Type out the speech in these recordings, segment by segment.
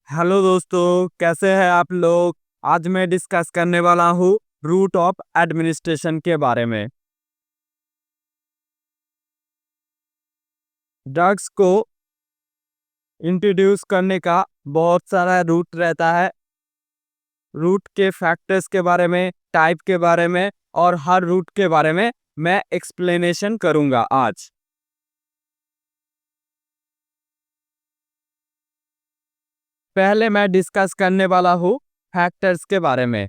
Hello दोस्तों, कैसे हैं आप लोग। आज मैं डिस्कस करने वाला हूँ रूट ऑफ एडमिनिस्ट्रेशन के बारे में। ड्रग्स को इंट्रोड्यूस करने का बहुत सारा रूट रहता है। रूट के फैक्टर्स के बारे में, टाइप के बारे में और हर रूट के बारे में मैं एक्सप्लेनेशन करूंगा आज। पहले मैं डिस्कस करने वाला हूँ फैक्टर्स के बारे में।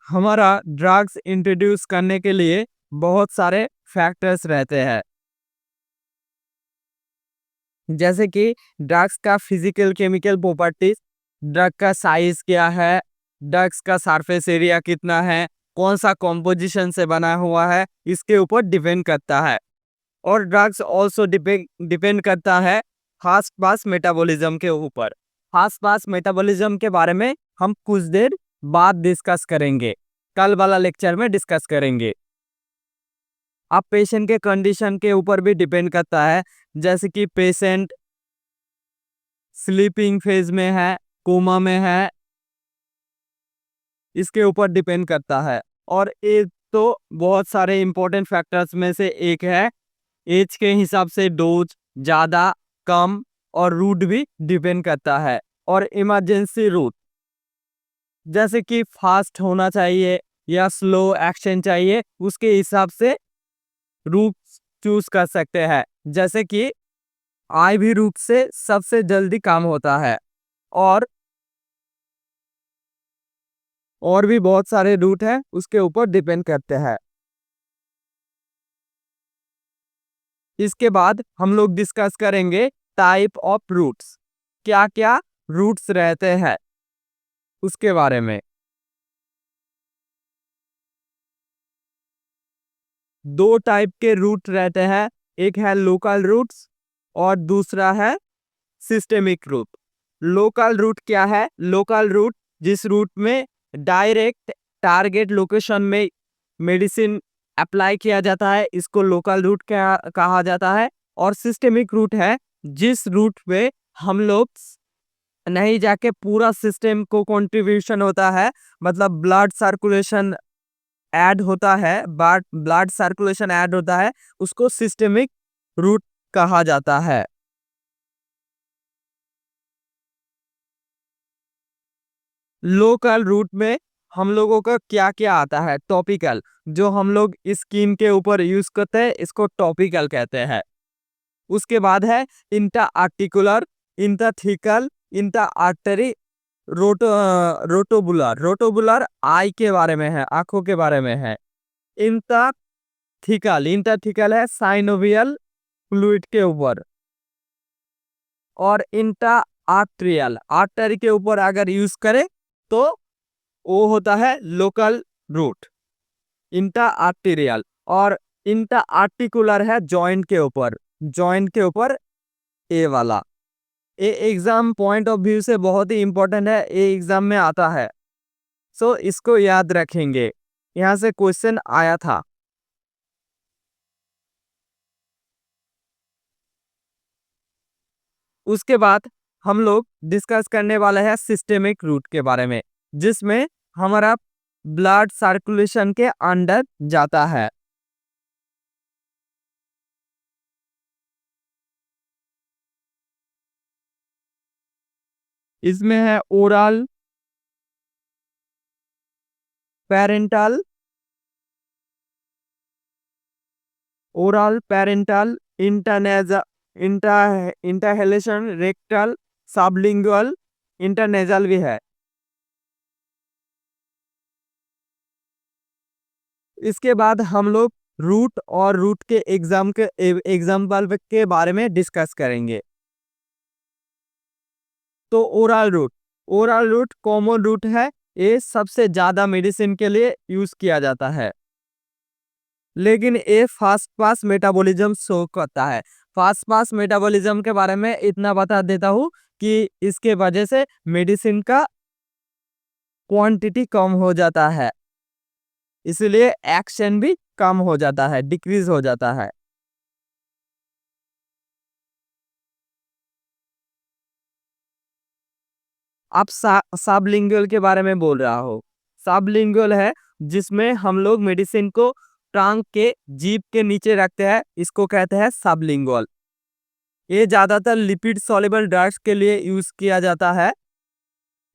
हमारा ड्रग्स इंट्रोड्यूस करने के लिए बहुत सारे फैक्टर्स रहते हैं, जैसे कि ड्रग्स का फिजिकल केमिकल प्रॉपर्टीज, ड्रग का साइज क्या है, ड्रग्स का सरफेस एरिया कितना है, कौन सा कॉम्पोजिशन से बना हुआ है, इसके ऊपर डिपेंड करता है। और ड्रग्स ऑल्सो डिपेंड करता है फास्ट फास्ट मेटाबॉलिज्म के ऊपर। फास्ट फास्ट मेटाबॉलिज्म के बारे में हम कुछ देर बाद डिस्कस करेंगे, कल वाला लेक्चर में डिस्कस करेंगे। अब पेशेंट के कंडीशन के ऊपर भी डिपेंड करता है, जैसे कि पेशेंट स्लीपिंग फेज में है, कोमा में है, इसके ऊपर डिपेंड करता है। और ये तो बहुत सारे इंपॉर्टेंट फैक्टर्स में से एक है। एज के हिसाब से डोज ज़्यादा कम और रूट भी डिपेंड करता है। और इमरजेंसी रूट, जैसे कि फास्ट होना चाहिए या स्लो एक्शन चाहिए, उसके हिसाब से रूट चूज कर सकते हैं। जैसे कि आईवी रूट से सबसे जल्दी काम होता है। और और भी बहुत सारे रूट हैं, उसके ऊपर डिपेंड करते हैं। इसके बाद हम लोग डिस्कस करेंगे टाइप ऑफ रूट्स, क्या क्या रूट्स रहते हैं उसके बारे में। दो टाइप के रूट रहते हैं, एक है लोकल रूट्स और दूसरा है सिस्टेमिक रूट। लोकल रूट क्या है? लोकल रूट जिस रूट में डायरेक्ट टारगेट लोकेशन में मेडिसिन अप्लाई किया जाता है, इसको लोकल रूट कहा जाता है। और सिस्टेमिक रूट है जिस रूट पे हम लोग नहीं जाके पूरा सिस्टम को कंट्रीब्यूशन होता है, मतलब ब्लड सर्कुलेशन ऐड होता है, बट ब्लड सर्कुलेशन ऐड होता है, उसको सिस्टेमिक रूट कहा जाता है। लोकल रूट में हम लोगों का क्या क्या आता है? टॉपिकल, जो हम लोग स्किन के ऊपर यूज करते हैं, इसको टॉपिकल कहते हैं। उसके बाद है इंटा आर्टिकुलर, इंटाथिकल, इंटा आर्टरी, रोटोबुलर। रोटोबुलर आई के बारे में है, आंखों के बारे में है। इंटाथिकल, इंटाथिकल है साइनोवियल फ्लूइड के ऊपर। और इंटा आर्ट्रियल, आर्टरी के ऊपर अगर यूज करें तो वो होता है लोकल रूट, इंटा आर्टेरियल। और इंटा आर्टिकुलर है जॉइंट के ऊपर, जॉइंट के ऊपर ए वाला। ये एग्जाम पॉइंट ऑफ व्यू से बहुत ही इंपॉर्टेंट है, ये एग्जाम में आता है, सो इसको याद रखेंगे, यहाँ से क्वेश्चन आया था। उसके बाद हम लोग डिस्कस करने वाले हैं सिस्टेमिक रूट के बारे में, जिसमें हमारा ब्लड सर्कुलेशन के अंडर जाता है। इसमें है ओरल, पेरेंटल, ओरल, पेरेंटल, इंटरनेजा, इंटा इंटरहेलेशन, रेक्टल, सबलिंगुअल, इंटरनेजल भी है। इसके बाद हम लोग रूट और रूट के एग्जाम्पल के बारे में डिस्कस करेंगे। तो oral route, oral route common route है, ये सबसे ज्यादा मेडिसिन के लिए यूज किया जाता है। लेकिन ये फास्ट फास्ट मेटाबॉलिज्म शो करता है। फास्ट फास्ट मेटाबॉलिज्म के बारे में इतना बता देता हूँ कि इसके वजह से मेडिसिन का क्वांटिटी कम हो जाता है, इसलिए एक्शन भी कम हो जाता है, डिक्रीज हो जाता है। आप सबलिंगुअल के बारे में बोल रहा हो। सबलिंगुअल है जिसमें हम लोग मेडिसिन को टांग के जीभ के नीचे रखते हैं, इसको कहते हैं सबलिंगुअल। ये ज्यादातर लिपिड सॉल्युबल ड्रग्स के लिए यूज किया जाता है।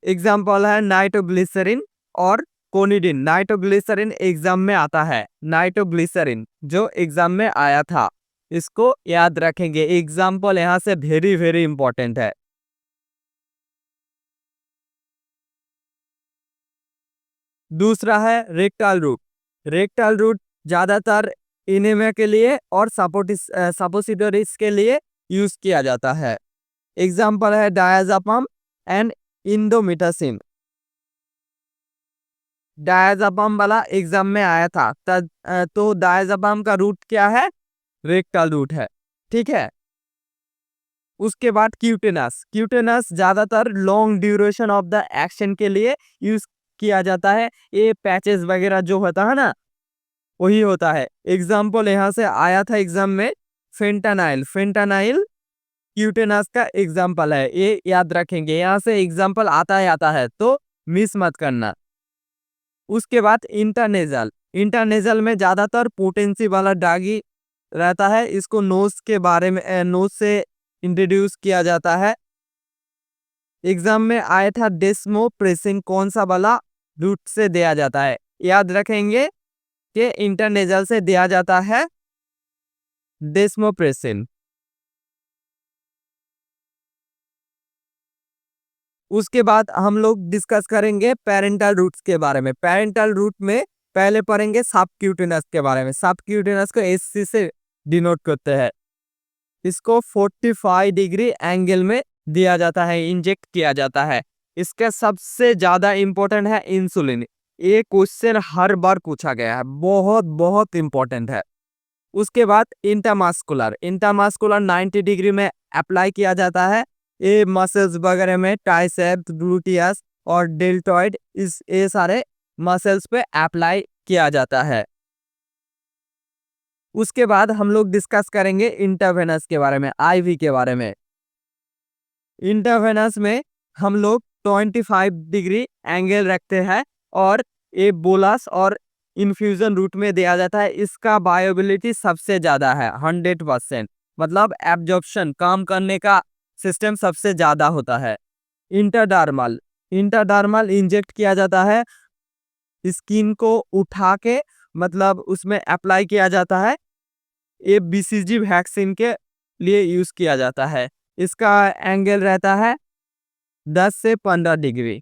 एग्जाम्पल है नाइट्रोग्लिसरीन और कोनिडिन। नाइट्रोग्लिसरीन एग्जाम में आता है, नाइट्रोग्लिसरीन जो एग्जाम में आया था, इसको याद रखेंगे। एग्जाम्पल यहाँ से वेरी वेरी इंपॉर्टेंट है। दूसरा है रेक्टल रूट। रेक्टल रूट ज्यादातर इनेमिया के लिए और सपोसिटरीज के लिए यूज किया जाता है। एग्जाम्पल है डायजापम एंड इंडोमिटासिन। डायजापम वाला एग्जाम में आया था, तो डायजापम का रूट क्या है? रेक्टल रूट है, ठीक है। उसके बाद क्यूटेनस। क्यूटेनस ज्यादातर long duration of the action के लिए यूज किया जाता है। ये पैचेस वगैरह जो होता है ना, वही होता है। एग्जाम्पल यहाँ से आया था एग्जाम में, फेंटानाइल। फेंटानाइल क्यूटेनस का एग्जाम्पल है, ये याद रखेंगे। यहाँ से एग्जाम्पल आता है तो मिस मत करना। उसके बाद इंटरनेजल। इंटरनेजल में ज्यादातर पोटेंसी वाला ड्रग रहता है। इसको नोज के बारे में नोज से इंट्रोड्यूस किया जाता है। एग्जाम में आया था डेस्मोप्रेसिन, कौन सा वाला रूट से दिया जाता है? याद रखेंगे कि इंटरनेजल से दिया जाता है डेस्मोप्रेसिन। उसके बाद हम लोग डिस्कस करेंगे पेरेंटल रूट्स के बारे में। पेरेंटल रूट में पहले पढ़ेंगे सबक्यूटेनस के बारे में। सबक्यूटेनस को एससी से डिनोट करते हैं। इसको 45 डिग्री एंगल में दिया जाता है, इंजेक्ट किया जाता है। इसका सबसे ज्यादा इंपॉर्टेंट है इंसुलिन। ये क्वेश्चन हर बार पूछा गया है, बहुत बहुत इंपॉर्टेंट है। उसके बाद इंट्रामस्कुलर। इंट्रामस्कुलर 90 डिग्री में अप्लाई किया जाता है। ये मसल्स वगैरह में ट्राइसेप्स, ग्लूटियस और डेल्टॉइड, इस ये सारे मसल्स पे अप्लाई किया जाता है। उसके बाद हम लोग डिस्कस करेंगे इंटरवेनस के बारे में, आईवी के बारे में। इंटरवेनस में हम लोग 25 डिग्री एंगल रखते हैं और ये बोलस और इन्फ्यूजन रूट में दिया जाता है। इसका बायोबिलिटी सबसे ज्यादा है, 100%। मतलब एब्जॉर्प्शन, काम करने का सिस्टम सबसे ज्यादा होता है। इंटरडर्मल। इंटरडर्मल इंजेक्ट किया जाता है, स्किन को उठा के, मतलब उसमें अप्लाई किया जाता है। ये बीसीजी वैक्सीन के लिए यूज किया जाता है। इसका एंगल रहता है 10 से 15 degree.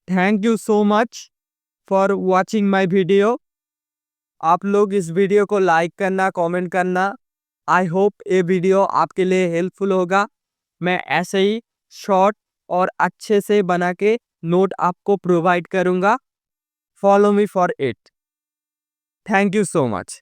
Thank you so much for watching my video. आप लोग इस वीडियो को लाइक करना, कमेंट करना। आई होप ये वीडियो आपके लिए हेल्पफुल होगा। मैं ऐसे ही शॉर्ट और अच्छे से बना के नोट आपको प्रोवाइड करूंगा। Follow me for it. Thank you so much.